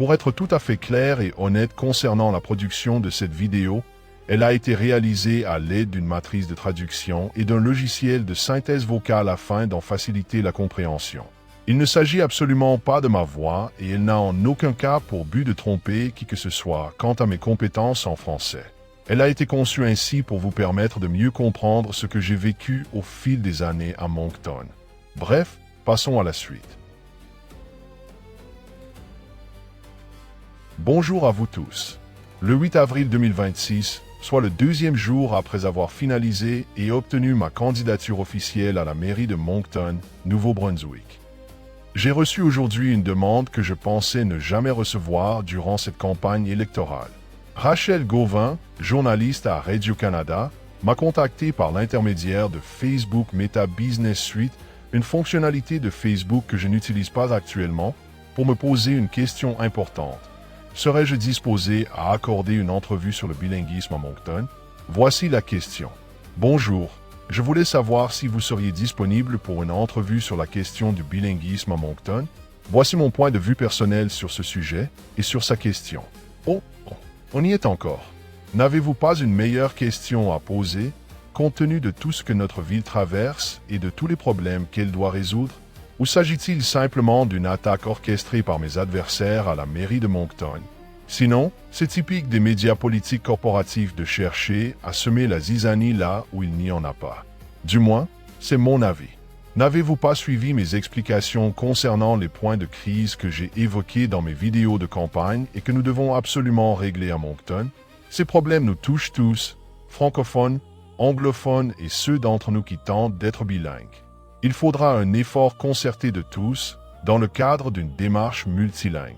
Pour être tout à fait clair et honnête concernant la production de cette vidéo, elle a été réalisée à l'aide d'une matrice de traduction et d'un logiciel de synthèse vocale afin d'en faciliter la compréhension. Il ne s'agit absolument pas de ma voix et elle n'a en aucun cas pour but de tromper qui que ce soit quant à mes compétences en français. Elle a été conçue ainsi pour vous permettre de mieux comprendre ce que j'ai vécu au fil des années à Moncton. Bref, passons à la suite. Bonjour à vous tous. Le 8 avril 2026, soit le deuxième jour après avoir finalisé et obtenu ma candidature officielle à la mairie de Moncton, Nouveau-Brunswick. J'ai reçu aujourd'hui une demande que je pensais ne jamais recevoir durant cette campagne électorale. Rachel Gauvin, journaliste à Radio-Canada, m'a contacté par l'intermédiaire de Facebook Meta Business Suite, une fonctionnalité de Facebook que je n'utilise pas actuellement, pour me poser une question importante. Serais-je disposé à accorder une entrevue sur le bilinguisme à Moncton? Voici la question. Bonjour, je voulais savoir si vous seriez disponible pour une entrevue sur la question du bilinguisme à Moncton. Voici mon point de vue personnel sur ce sujet et sur sa question. Oh, on y est encore. N'avez-vous pas une meilleure question à poser, compte tenu de tout ce que notre ville traverse et de tous les problèmes qu'elle doit résoudre? Ou s'agit-il simplement d'une attaque orchestrée par mes adversaires à la mairie de Moncton? Sinon, c'est typique des médias politiques corporatifs de chercher à semer la zizanie là où il n'y en a pas. Du moins, c'est mon avis. N'avez-vous pas suivi mes explications concernant les points de crise que j'ai évoqués dans mes vidéos de campagne et que nous devons absolument régler à Moncton? Ces problèmes nous touchent tous, francophones, anglophones et ceux d'entre nous qui tentent d'être bilingues. Il faudra un effort concerté de tous dans le cadre d'une démarche multilingue.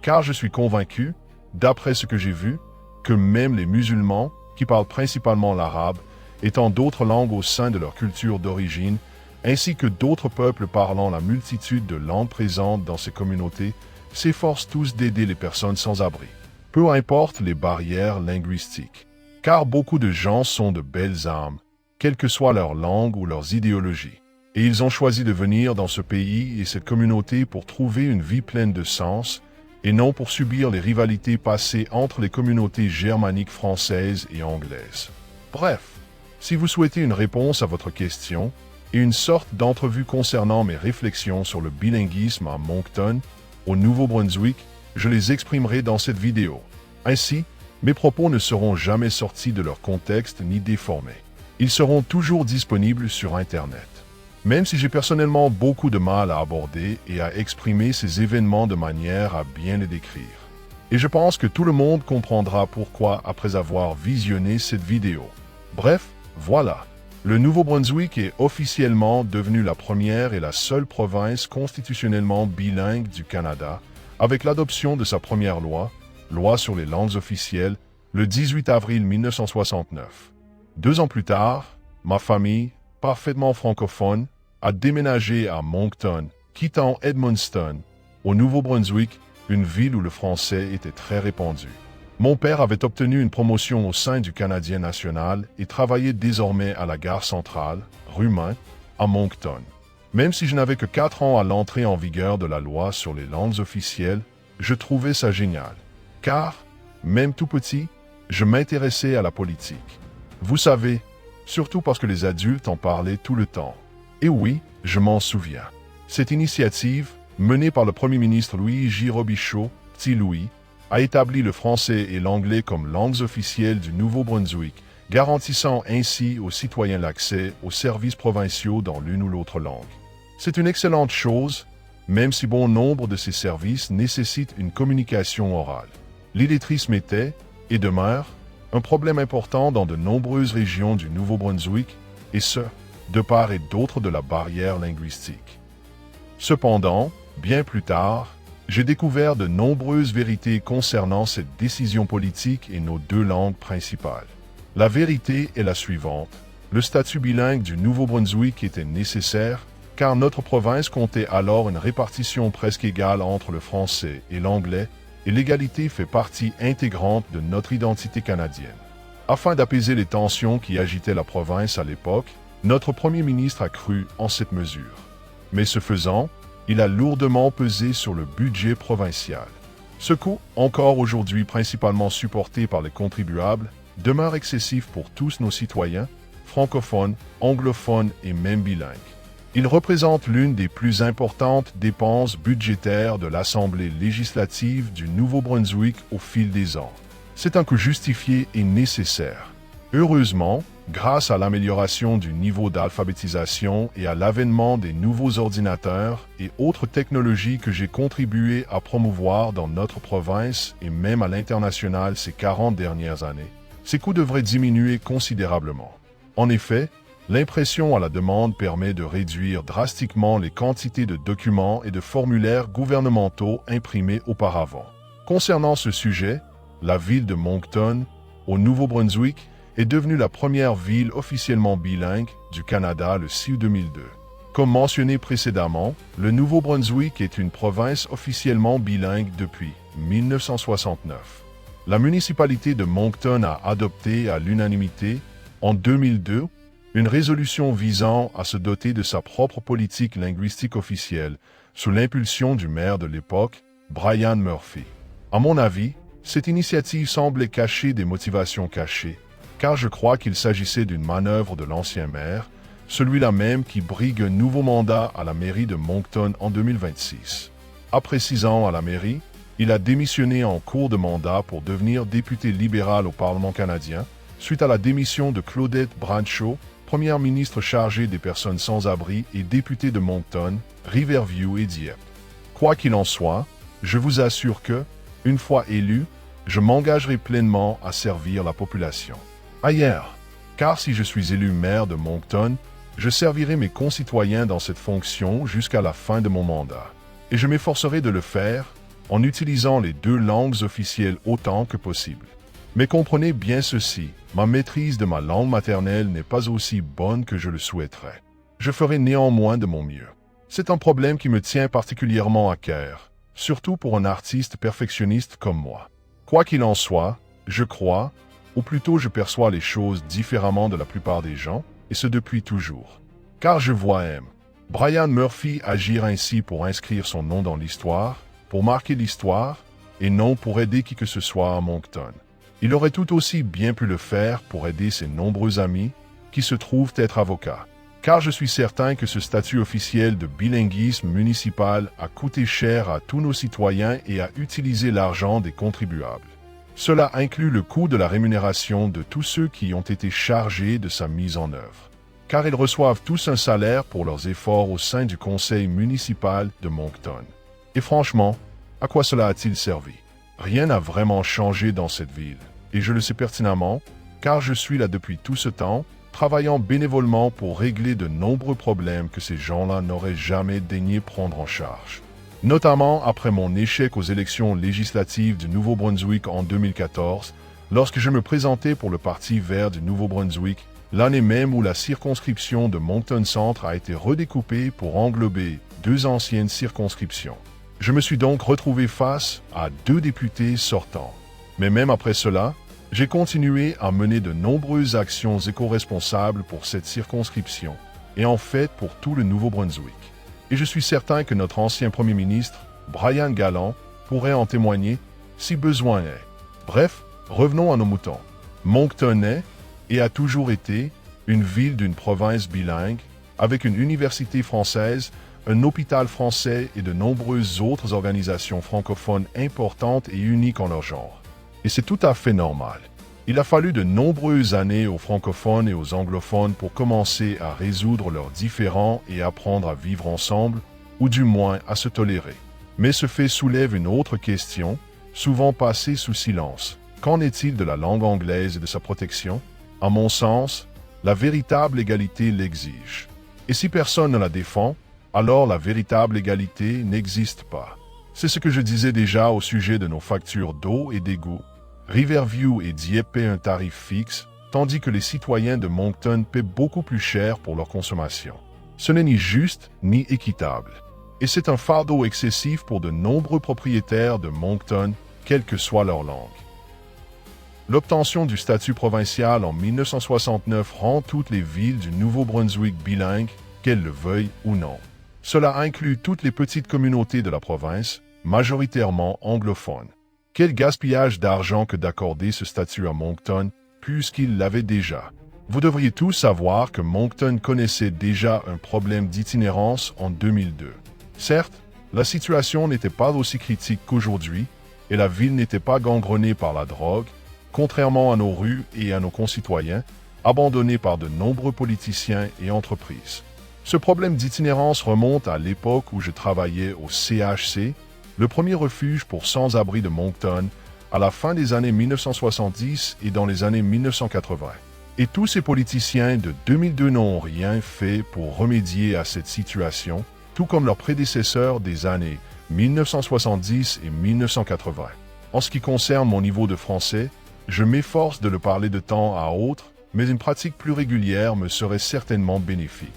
Car je suis convaincu, d'après ce que j'ai vu, que même les musulmans, qui parlent principalement l'arabe, étant d'autres langues au sein de leur culture d'origine, ainsi que d'autres peuples parlant la multitude de langues présentes dans ces communautés, s'efforcent tous d'aider les personnes sans abri. Peu importe les barrières linguistiques, car beaucoup de gens sont de belles âmes, quelle que soit leur langue ou leurs idéologies. Et ils ont choisi de venir dans ce pays et cette communauté pour trouver une vie pleine de sens, et non pour subir les rivalités passées entre les communautés germaniques françaises et anglaises. Bref, si vous souhaitez une réponse à votre question, et une sorte d'entrevue concernant mes réflexions sur le bilinguisme à Moncton, au Nouveau-Brunswick, je les exprimerai dans cette vidéo. Ainsi, mes propos ne seront jamais sortis de leur contexte ni déformés. Ils seront toujours disponibles sur Internet. Même si j'ai personnellement beaucoup de mal à aborder et à exprimer ces événements de manière à bien les décrire. Et je pense que tout le monde comprendra pourquoi après avoir visionné cette vidéo. Bref, voilà. Le Nouveau-Brunswick est officiellement devenu la première et la seule province constitutionnellement bilingue du Canada, avec l'adoption de sa première loi sur les langues officielles, le 18 avril 1969. 2 ans plus tard, ma famille, parfaitement francophone, a déménagé à Moncton, quittant Edmundston, au Nouveau-Brunswick, une ville où le français était très répandu. Mon père avait obtenu une promotion au sein du Canadien national et travaillait désormais à la gare centrale, rue Main, à Moncton. Même si je n'avais que 4 ans à l'entrée en vigueur de la loi sur les langues officielles, je trouvais ça génial. Car, même tout petit, je m'intéressais à la politique. Vous savez, surtout parce que les adultes en parlaient tout le temps. Et oui, je m'en souviens. Cette initiative, menée par le premier ministre Louis J. Robichaud, Petit Louis, a établi le français et l'anglais comme langues officielles du Nouveau-Brunswick, garantissant ainsi aux citoyens l'accès aux services provinciaux dans l'une ou l'autre langue. C'est une excellente chose, même si bon nombre de ces services nécessitent une communication orale. L'illettrisme était, et demeure, un problème important dans de nombreuses régions du Nouveau-Brunswick, et ce, de part et d'autre de la barrière linguistique. Cependant, bien plus tard, j'ai découvert de nombreuses vérités concernant cette décision politique et nos 2 langues principales. La vérité est la suivante. Le statut bilingue du Nouveau-Brunswick était nécessaire, car notre province comptait alors une répartition presque égale entre le français et l'anglais, et l'égalité fait partie intégrante de notre identité canadienne. Afin d'apaiser les tensions qui agitaient la province à l'époque, notre premier ministre a cru en cette mesure. Mais ce faisant, il a lourdement pesé sur le budget provincial. Ce coût, encore aujourd'hui principalement supporté par les contribuables, demeure excessif pour tous nos citoyens, francophones, anglophones et même bilingues. Il représente l'une des plus importantes dépenses budgétaires de l'Assemblée législative du Nouveau-Brunswick au fil des ans. C'est un coût justifié et nécessaire. Heureusement, grâce à l'amélioration du niveau d'alphabétisation et à l'avènement des nouveaux ordinateurs et autres technologies que j'ai contribué à promouvoir dans notre province et même à l'international ces 40 dernières années, ces coûts devraient diminuer considérablement. En effet, l'impression à la demande permet de réduire drastiquement les quantités de documents et de formulaires gouvernementaux imprimés auparavant. Concernant ce sujet, la ville de Moncton, au Nouveau-Brunswick, est devenue la première ville officiellement bilingue du Canada le 6 août 2002. Comme mentionné précédemment, le Nouveau-Brunswick est une province officiellement bilingue depuis 1969. La municipalité de Moncton a adopté à l'unanimité, en 2002, une résolution visant à se doter de sa propre politique linguistique officielle, sous l'impulsion du maire de l'époque, Brian Murphy. À mon avis, cette initiative semblait cacher des motivations cachées, car je crois qu'il s'agissait d'une manœuvre de l'ancien maire, celui-là même qui brigue un nouveau mandat à la mairie de Moncton en 2026. Après 6 ans à la mairie, il a démissionné en cours de mandat pour devenir député libéral au Parlement canadien, suite à la démission de Claudette Bradshaw, première ministre chargée des personnes sans abri et députée de Moncton, Riverview et Dieppe. Quoi qu'il en soit, je vous assure que, une fois élu, je m'engagerai pleinement à servir la population. Ailleurs, car si je suis élu maire de Moncton, je servirai mes concitoyens dans cette fonction jusqu'à la fin de mon mandat. Et je m'efforcerai de le faire en utilisant les 2 langues officielles autant que possible. Mais comprenez bien ceci, ma maîtrise de ma langue maternelle n'est pas aussi bonne que je le souhaiterais. Je ferai néanmoins de mon mieux. C'est un problème qui me tient particulièrement à cœur, surtout pour un artiste perfectionniste comme moi. Quoi qu'il en soit, je crois, ou plutôt je perçois les choses différemment de la plupart des gens, et ce depuis toujours. Car je vois Brian Murphy agir ainsi pour inscrire son nom dans l'histoire, pour marquer l'histoire, et non pour aider qui que ce soit à Moncton. Il aurait tout aussi bien pu le faire pour aider ses nombreux amis, qui se trouvent être avocats. Car je suis certain que ce statut officiel de bilinguisme municipal a coûté cher à tous nos citoyens et a utilisé l'argent des contribuables. Cela inclut le coût de la rémunération de tous ceux qui ont été chargés de sa mise en œuvre, car ils reçoivent tous un salaire pour leurs efforts au sein du conseil municipal de Moncton. Et franchement, à quoi cela a-t-il servi? Rien n'a vraiment changé dans cette ville, et je le sais pertinemment, car je suis là depuis tout ce temps, travaillant bénévolement pour régler de nombreux problèmes que ces gens-là n'auraient jamais daigné prendre en charge. Notamment après mon échec aux élections législatives du Nouveau-Brunswick en 2014, lorsque je me présentais pour le Parti vert du Nouveau-Brunswick, l'année même où la circonscription de Moncton Centre a été redécoupée pour englober 2 anciennes circonscriptions. Je me suis donc retrouvé face à 2 députés sortants. Mais même après cela, j'ai continué à mener de nombreuses actions éco-responsables pour cette circonscription, et en fait pour tout le Nouveau-Brunswick. Et je suis certain que notre ancien premier ministre, Brian Gallant, pourrait en témoigner si besoin est. Bref, revenons à nos moutons. Moncton est, et a toujours été, une ville d'une province bilingue, avec une université française, un hôpital français et de nombreuses autres organisations francophones importantes et uniques en leur genre. Et c'est tout à fait normal. Il a fallu de nombreuses années aux francophones et aux anglophones pour commencer à résoudre leurs différends et apprendre à vivre ensemble, ou du moins à se tolérer. Mais ce fait soulève une autre question, souvent passée sous silence. Qu'en est-il de la langue anglaise et de sa protection? À mon sens, la véritable égalité l'exige. Et si personne ne la défend, alors la véritable égalité n'existe pas. C'est ce que je disais déjà au sujet de nos factures d'eau et d'égout. Riverview et Dieppe paient un tarif fixe, tandis que les citoyens de Moncton paient beaucoup plus cher pour leur consommation. Ce n'est ni juste ni équitable. Et c'est un fardeau excessif pour de nombreux propriétaires de Moncton, quelle que soit leur langue. L'obtention du statut provincial en 1969 rend toutes les villes du Nouveau-Brunswick bilingues, qu'elles le veuillent ou non. Cela inclut toutes les petites communautés de la province, majoritairement anglophones. Quel gaspillage d'argent que d'accorder ce statut à Moncton, puisqu'il l'avait déjà. Vous devriez tous savoir que Moncton connaissait déjà un problème d'itinérance en 2002. Certes, la situation n'était pas aussi critique qu'aujourd'hui, et la ville n'était pas gangrenée par la drogue, contrairement à nos rues et à nos concitoyens, abandonnés par de nombreux politiciens et entreprises. Ce problème d'itinérance remonte à l'époque où je travaillais au CHC, le premier refuge pour sans-abri de Moncton, à la fin des années 1970 et dans les années 1980. Et tous ces politiciens de 2002 n'ont rien fait pour remédier à cette situation, tout comme leurs prédécesseurs des années 1970 et 1980. En ce qui concerne mon niveau de français, je m'efforce de le parler de temps à autre, mais une pratique plus régulière me serait certainement bénéfique.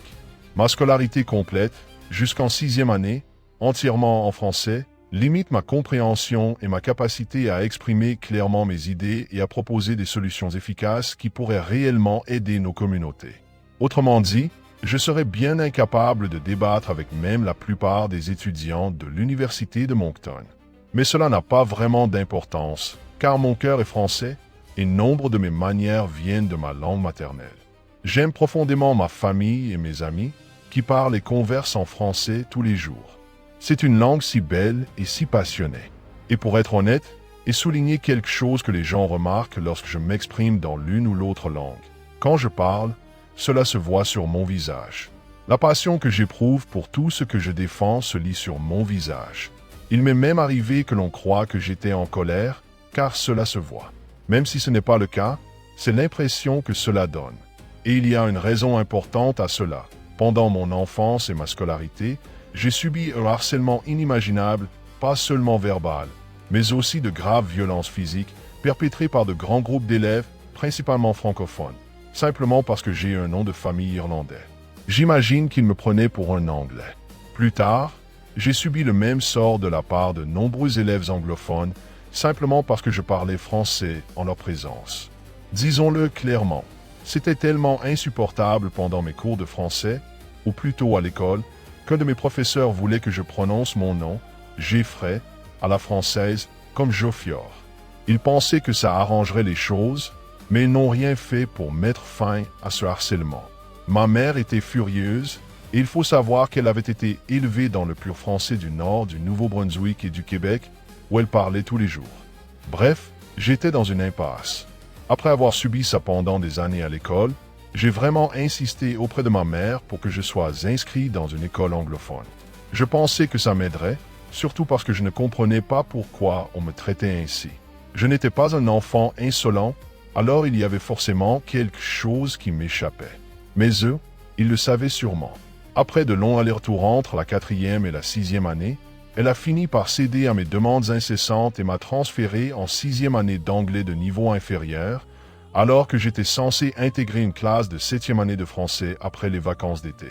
Ma scolarité complète, jusqu'en 6e année, entièrement en français, limite ma compréhension et ma capacité à exprimer clairement mes idées et à proposer des solutions efficaces qui pourraient réellement aider nos communautés. Autrement dit, je serais bien incapable de débattre avec même la plupart des étudiants de l'Université de Moncton. Mais cela n'a pas vraiment d'importance, car mon cœur est français et nombre de mes manières viennent de ma langue maternelle. J'aime profondément ma famille et mes amis qui parlent et conversent en français tous les jours. C'est une langue si belle et si passionnée. Et pour être honnête, et souligner quelque chose que les gens remarquent lorsque je m'exprime dans l'une ou l'autre langue. Quand je parle, cela se voit sur mon visage. La passion que j'éprouve pour tout ce que je défends se lit sur mon visage. Il m'est même arrivé que l'on croie que j'étais en colère, car cela se voit. Même si ce n'est pas le cas, c'est l'impression que cela donne. Et il y a une raison importante à cela. Pendant mon enfance et ma scolarité, j'ai subi un harcèlement inimaginable, pas seulement verbal, mais aussi de graves violences physiques perpétrées par de grands groupes d'élèves, principalement francophones, simplement parce que j'ai un nom de famille irlandais. J'imagine qu'ils me prenaient pour un Anglais. Plus tard, j'ai subi le même sort de la part de nombreux élèves anglophones, simplement parce que je parlais français en leur présence. Disons-le clairement, c'était tellement insupportable pendant mes cours de français, ou plutôt à l'école, qu'un de mes professeurs voulait que je prononce mon nom, Geoffrey, à la française, comme Jofior. Il pensait que ça arrangerait les choses, mais ils n'ont rien fait pour mettre fin à ce harcèlement. Ma mère était furieuse, et il faut savoir qu'elle avait été élevée dans le pur français du Nord, du Nouveau-Brunswick et du Québec, où elle parlait tous les jours. Bref, j'étais dans une impasse. Après avoir subi ça pendant des années à l'école, j'ai vraiment insisté auprès de ma mère pour que je sois inscrit dans une école anglophone. Je pensais que ça m'aiderait, surtout parce que je ne comprenais pas pourquoi on me traitait ainsi. Je n'étais pas un enfant insolent, alors il y avait forcément quelque chose qui m'échappait. Mais eux, ils le savaient sûrement. Après de longs allers-retours entre la 4e et la 6e année, elle a fini par céder à mes demandes incessantes et m'a transféré en 6e année d'anglais de niveau inférieur, alors que j'étais censé intégrer une classe de 7e année de français après les vacances d'été.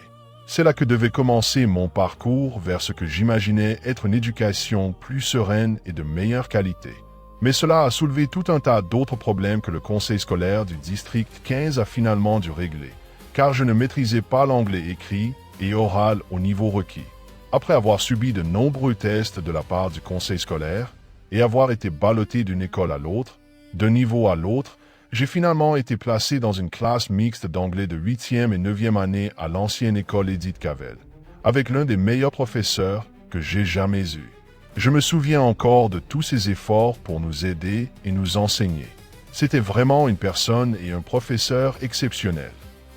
C'est là que devait commencer mon parcours vers ce que j'imaginais être une éducation plus sereine et de meilleure qualité. Mais cela a soulevé tout un tas d'autres problèmes que le conseil scolaire du district 15 a finalement dû régler, car je ne maîtrisais pas l'anglais écrit et oral au niveau requis. Après avoir subi de nombreux tests de la part du conseil scolaire et avoir été ballotté d'une école à l'autre, d'un niveau à l'autre, j'ai finalement été placé dans une classe mixte d'anglais de 8e et 9e année à l'ancienne école Edith Cavell, avec l'un des meilleurs professeurs que j'ai jamais eu. Je me souviens encore de tous ses efforts pour nous aider et nous enseigner. C'était vraiment une personne et un professeur exceptionnels.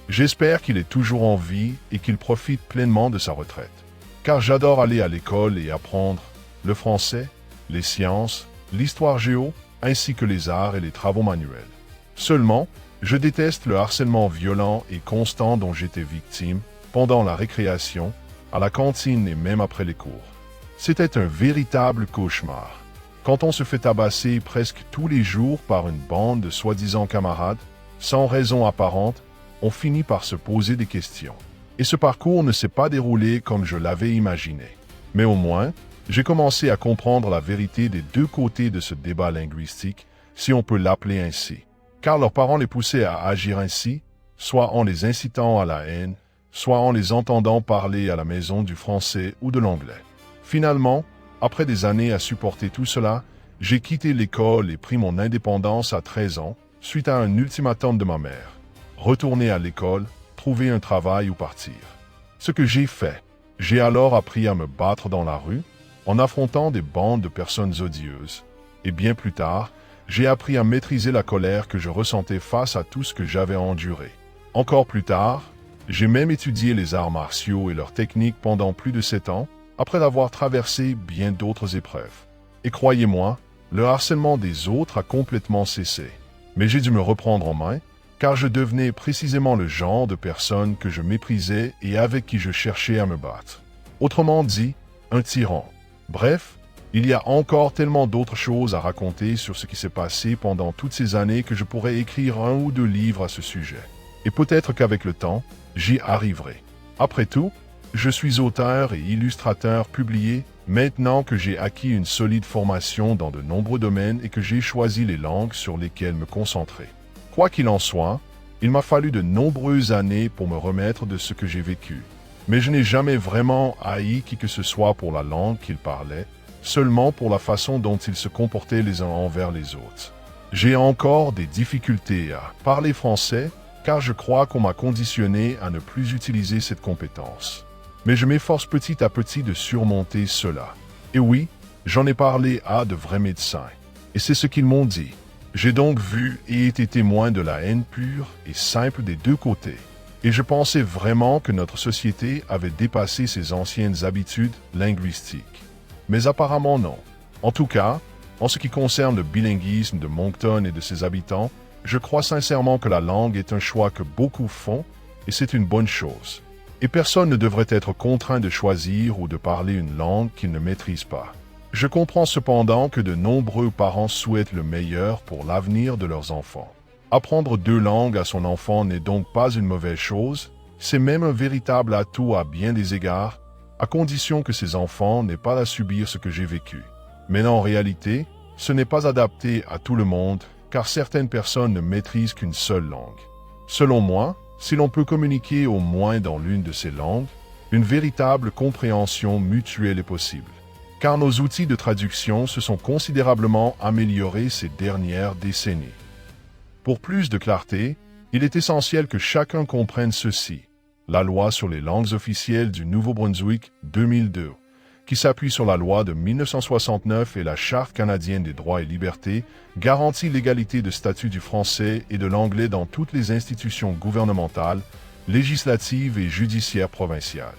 J'espère qu'il est toujours en vie et qu'il profite pleinement de sa retraite. Car j'adore aller à l'école et apprendre le français, les sciences, l'histoire géo, ainsi que les arts et les travaux manuels. Seulement, je déteste le harcèlement violent et constant dont j'étais victime pendant la récréation, à la cantine et même après les cours. C'était un véritable cauchemar. Quand on se fait tabasser presque tous les jours par une bande de soi-disant camarades, sans raison apparente, on finit par se poser des questions. Et ce parcours ne s'est pas déroulé comme je l'avais imaginé. Mais au moins, j'ai commencé à comprendre la vérité des deux côtés de ce débat linguistique, si on peut l'appeler ainsi. Car leurs parents les poussaient à agir ainsi, soit en les incitant à la haine, soit en les entendant parler à la maison du français ou de l'anglais. Finalement, Après des années à supporter tout cela, j'ai quitté l'école et pris mon indépendance à 13 ans, suite à un ultimatum de ma mère. Retourner à l'école, trouver un travail ou partir. Ce que j'ai fait, j'ai alors appris à me battre dans la rue, en affrontant des bandes de personnes odieuses. Et bien plus tard, j'ai appris à maîtriser la colère que je ressentais face à tout ce que j'avais enduré. Encore plus tard, j'ai même étudié les arts martiaux et leurs techniques pendant plus de 7 ans, après avoir traversé bien d'autres épreuves. Et croyez-moi, le harcèlement des autres a complètement cessé. Mais j'ai dû me reprendre en main, car je devenais précisément le genre de personne que je méprisais et avec qui je cherchais à me battre. Autrement dit, un tyran. Bref, il y a encore tellement d'autres choses à raconter sur ce qui s'est passé pendant toutes ces années que je pourrais écrire 1 ou 2 livres à ce sujet. Et peut-être qu'avec le temps, j'y arriverai. Après tout, je suis auteur et illustrateur publié maintenant que j'ai acquis une solide formation dans de nombreux domaines et que j'ai choisi les langues sur lesquelles me concentrer. Quoi qu'il en soit, il m'a fallu de nombreuses années pour me remettre de ce que j'ai vécu. Mais je n'ai jamais vraiment haï qui que ce soit pour la langue qu'ils parlaient, seulement pour la façon dont ils se comportaient les uns envers les autres. J'ai encore des difficultés à parler français, car je crois qu'on m'a conditionné à ne plus utiliser cette compétence. Mais je m'efforce petit à petit de surmonter cela. Et oui, j'en ai parlé à de vrais médecins. Et c'est ce qu'ils m'ont dit. J'ai donc vu et été témoin de la haine pure et simple des deux côtés. Et je pensais vraiment que notre société avait dépassé ses anciennes habitudes linguistiques. Mais apparemment non. En tout cas, en ce qui concerne le bilinguisme de Moncton et de ses habitants, je crois sincèrement que la langue est un choix que beaucoup font, et c'est une bonne chose. Et personne ne devrait être contraint de choisir ou de parler une langue qu'il ne maîtrise pas. Je comprends cependant que de nombreux parents souhaitent le meilleur pour l'avenir de leurs enfants. Apprendre 2 langues à son enfant n'est donc pas une mauvaise chose, c'est même un véritable atout à bien des égards, à condition que ses enfants n'aient pas à subir ce que j'ai vécu. Mais en réalité, ce n'est pas adapté à tout le monde, car certaines personnes ne maîtrisent qu'une seule langue. Selon moi, si l'on peut communiquer au moins dans l'une de ces langues, une véritable compréhension mutuelle est possible. Car nos outils de traduction se sont considérablement améliorés ces dernières décennies. Pour plus de clarté, il est essentiel que chacun comprenne ceci. La loi sur les langues officielles du Nouveau-Brunswick 2002, qui s'appuie sur la loi de 1969 et la Charte canadienne des droits et libertés, garantit l'égalité de statut du français et de l'anglais dans toutes les institutions gouvernementales, législatives et judiciaires provinciales.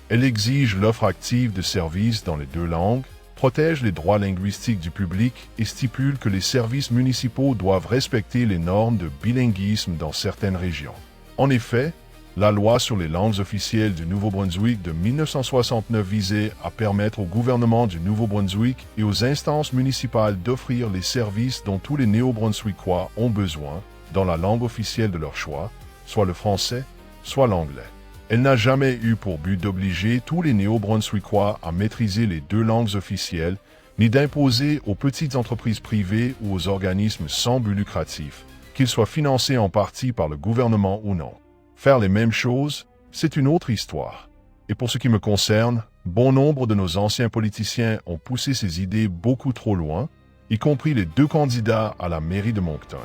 Elle exige l'offre active de services dans les 2 langues, protège les droits linguistiques du public et stipule que les services municipaux doivent respecter les normes de bilinguisme dans certaines régions. En effet, la loi sur les langues officielles du Nouveau-Brunswick de 1969 visait à permettre au gouvernement du Nouveau-Brunswick et aux instances municipales d'offrir les services dont tous les Néo-Brunswickois ont besoin dans la langue officielle de leur choix, soit le français, soit l'anglais. Elle n'a jamais eu pour but d'obliger tous les Néo-Brunswickois à maîtriser les 2 langues officielles, ni d'imposer aux petites entreprises privées ou aux organismes sans but lucratif, qu'ils soient financés en partie par le gouvernement ou non. Faire les mêmes choses, c'est une autre histoire. Et pour ce qui me concerne, bon nombre de nos anciens politiciens ont poussé ces idées beaucoup trop loin, y compris les 2 candidats à la mairie de Moncton.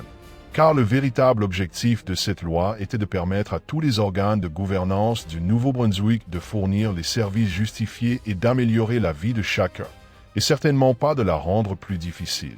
Car le véritable objectif de cette loi était de permettre à tous les organes de gouvernance du Nouveau-Brunswick de fournir les services justifiés et d'améliorer la vie de chacun, et certainement pas de la rendre plus difficile.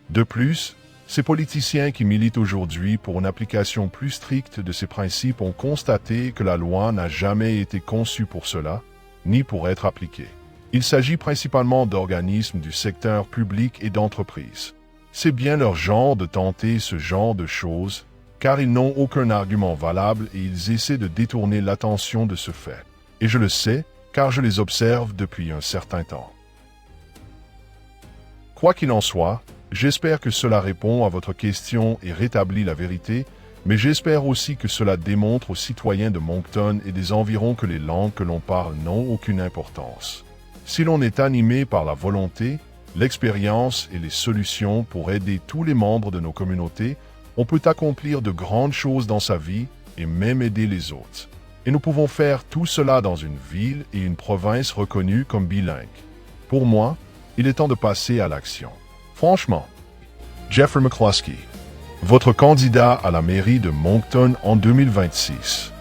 De plus, ces politiciens qui militent aujourd'hui pour une application plus stricte de ces principes ont constaté que la loi n'a jamais été conçue pour cela, ni pour être appliquée. Il s'agit principalement d'organismes du secteur public et d'entreprises. C'est bien leur genre de tenter ce genre de choses, car ils n'ont aucun argument valable et ils essaient de détourner l'attention de ce fait. Et je le sais, car je les observe depuis un certain temps. Quoi qu'il en soit, j'espère que cela répond à votre question et rétablit la vérité, mais j'espère aussi que cela démontre aux citoyens de Moncton et des environs que les langues que l'on parle n'ont aucune importance. Si l'on est animé par la volonté, l'expérience et les solutions pour aider tous les membres de nos communautés, on peut accomplir de grandes choses dans sa vie et même aider les autres. Et nous pouvons faire tout cela dans une ville et une province reconnues comme bilingues. Pour moi, il est temps de passer à l'action. Franchement, Jeffrey McCloskey, votre candidat à la mairie de Moncton en 2026.